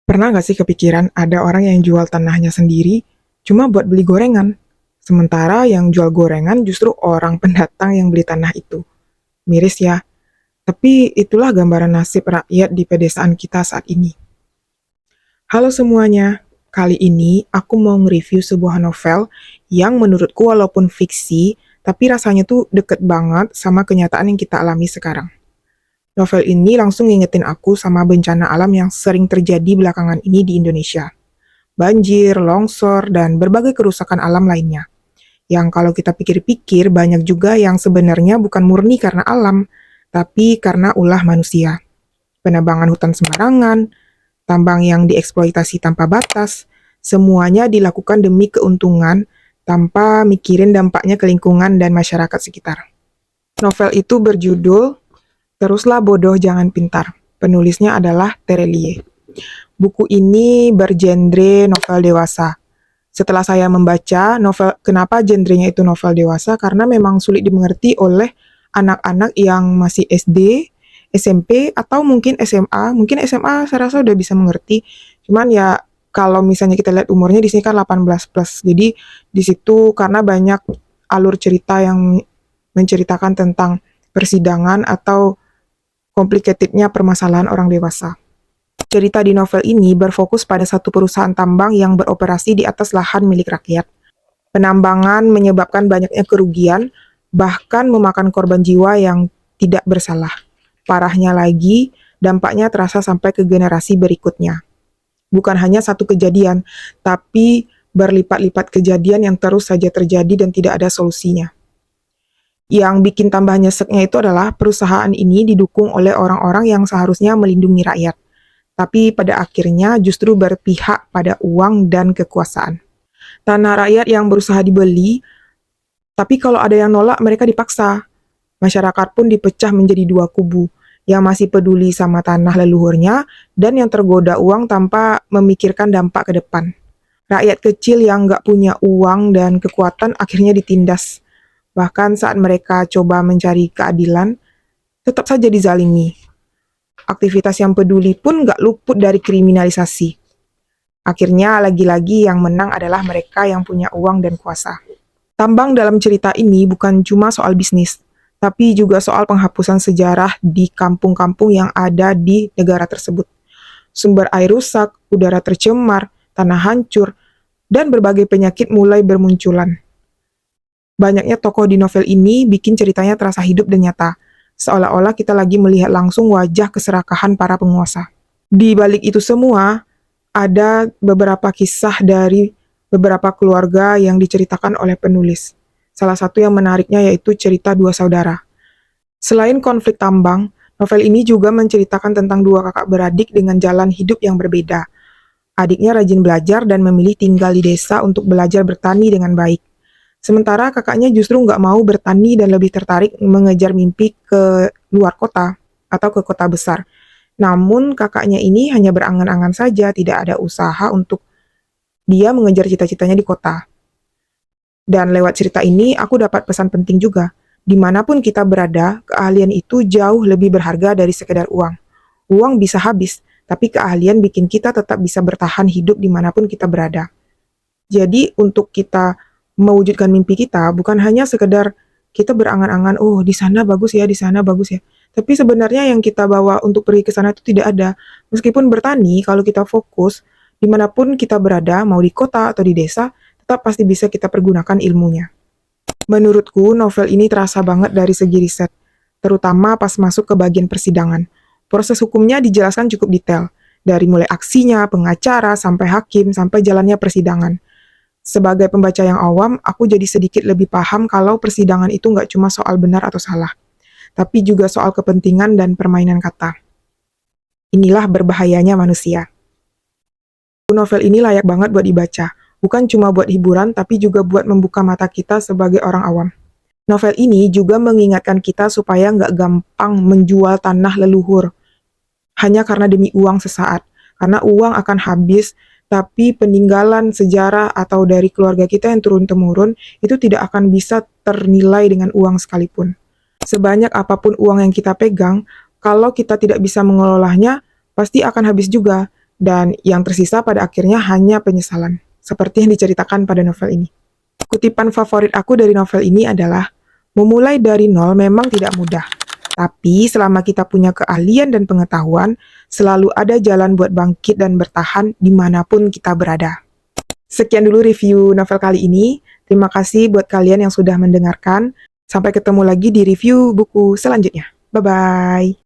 Pernah nggak sih kepikiran ada orang yang jual tanahnya sendiri cuma buat beli gorengan? Sementara yang jual gorengan justru orang pendatang yang beli tanah itu. Miris ya, tapi itulah gambaran nasib rakyat di pedesaan kita saat ini. Halo semuanya, kali ini aku mau nge-review sebuah novel yang menurutku walaupun fiksi, tapi rasanya tuh deket banget sama kenyataan yang kita alami sekarang. Novel ini langsung ngingetin aku sama bencana alam yang sering terjadi belakangan ini di Indonesia. Banjir, longsor, dan berbagai kerusakan alam lainnya. Yang kalau kita pikir-pikir banyak juga yang sebenarnya bukan murni karena alam, tapi karena ulah manusia. Penebangan hutan sembarangan, tambang yang dieksploitasi tanpa batas, semuanya dilakukan demi keuntungan tanpa mikirin dampaknya ke lingkungan dan masyarakat sekitar. Novel itu berjudul Teruslah Bodoh Jangan Pintar. Penulisnya adalah Terelie. Buku ini bergenre novel dewasa. Setelah saya membaca novel, kenapa genrenya itu novel dewasa? Karena memang sulit dimengerti oleh anak-anak yang masih SD, SMP, atau mungkin SMA. Mungkin SMA saya rasa udah bisa mengerti. Cuman ya kalau misalnya kita lihat umurnya di sini kan 18 plus. Jadi di situ karena banyak alur cerita yang menceritakan tentang persidangan atau komplikatednya permasalahan orang dewasa. Cerita di novel ini berfokus pada satu perusahaan tambang yang beroperasi di atas lahan milik rakyat. Penambangan menyebabkan banyaknya kerugian, bahkan memakan korban jiwa yang tidak bersalah. Parahnya lagi, dampaknya terasa sampai ke generasi berikutnya. Bukan hanya satu kejadian, tapi berlipat-lipat kejadian yang terus saja terjadi dan tidak ada solusinya. Yang bikin tambah nyeseknya itu adalah perusahaan ini didukung oleh orang-orang yang seharusnya melindungi rakyat, tapi pada akhirnya justru berpihak pada uang dan kekuasaan. Tanah rakyat yang berusaha dibeli, tapi kalau ada yang nolak mereka dipaksa. Masyarakat pun dipecah menjadi dua kubu, yang masih peduli sama tanah leluhurnya dan yang tergoda uang tanpa memikirkan dampak ke depan. Rakyat kecil yang nggak punya uang dan kekuatan akhirnya ditindas. Bahkan saat mereka coba mencari keadilan, tetap saja dizalimi. Aktivitas yang peduli pun nggak luput dari kriminalisasi. Akhirnya lagi-lagi yang menang adalah mereka yang punya uang dan kuasa. Tambang dalam cerita ini bukan cuma soal bisnis, tapi juga soal penghapusan sejarah di kampung-kampung yang ada di negara tersebut. Sumber air rusak, udara tercemar, tanah hancur, dan berbagai penyakit mulai bermunculan. Banyaknya tokoh di novel ini bikin ceritanya terasa hidup dan nyata, seolah-olah kita lagi melihat langsung wajah keserakahan para penguasa. Di balik itu semua, ada beberapa kisah dari beberapa keluarga yang diceritakan oleh penulis. Salah satu yang menariknya yaitu cerita dua saudara. Selain konflik tambang, novel ini juga menceritakan tentang dua kakak beradik dengan jalan hidup yang berbeda. Adiknya rajin belajar dan memilih tinggal di desa untuk belajar bertani dengan baik. Sementara kakaknya justru nggak mau bertani dan lebih tertarik mengejar mimpi ke luar kota atau ke kota besar. Namun kakaknya ini hanya berangan-angan saja, tidak ada usaha untuk dia mengejar cita-citanya di kota. Dan lewat cerita ini aku dapat pesan penting juga. Dimanapun kita berada, keahlian itu jauh lebih berharga dari sekedar uang. Uang bisa habis, tapi keahlian bikin kita tetap bisa bertahan hidup dimanapun kita berada. Jadi untuk kita mewujudkan mimpi kita bukan hanya sekedar kita berangan-angan, oh di sana bagus ya, di sana bagus ya. Tapi sebenarnya yang kita bawa untuk pergi ke sana itu tidak ada. Meskipun bertani, kalau kita fokus, dimanapun kita berada, mau di kota atau di desa, tetap pasti bisa kita pergunakan ilmunya. Menurutku, novel ini terasa banget dari segi riset, terutama pas masuk ke bagian persidangan. Proses hukumnya dijelaskan cukup detail, dari mulai aksinya, pengacara, sampai hakim, sampai jalannya persidangan. Sebagai pembaca yang awam, aku jadi sedikit lebih paham kalau persidangan itu nggak cuma soal benar atau salah, tapi juga soal kepentingan dan permainan kata. Inilah berbahayanya manusia. Novel ini layak banget buat dibaca, bukan cuma buat hiburan, tapi juga buat membuka mata kita sebagai orang awam. Novel ini juga mengingatkan kita supaya nggak gampang menjual tanah leluhur, hanya karena demi uang sesaat. Karena uang akan habis, tapi peninggalan sejarah atau dari keluarga kita yang turun-temurun itu tidak akan bisa ternilai dengan uang sekalipun. Sebanyak apapun uang yang kita pegang, kalau kita tidak bisa mengelolanya, pasti akan habis juga. Dan yang tersisa pada akhirnya hanya penyesalan, seperti yang diceritakan pada novel ini. Kutipan favorit aku dari novel ini adalah, memulai dari nol memang tidak mudah, tapi selama kita punya keahlian dan pengetahuan, selalu ada jalan buat bangkit dan bertahan dimanapun kita berada. Sekian dulu review novel kali ini. Terima kasih buat kalian yang sudah mendengarkan. Sampai ketemu lagi di review buku selanjutnya. Bye-bye.